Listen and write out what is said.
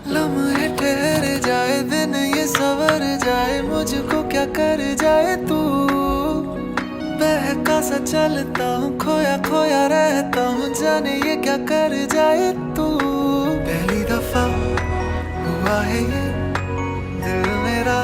लम्हे ठहर जाए, दिन ये सवर जाए, मुझको क्या कर जाए तू। बहका सा चलता हूँ, खोया खोया रहता हूँ, जाने ये क्या कर जाए तू। पहली दफा हुआ है ये दिल मेरा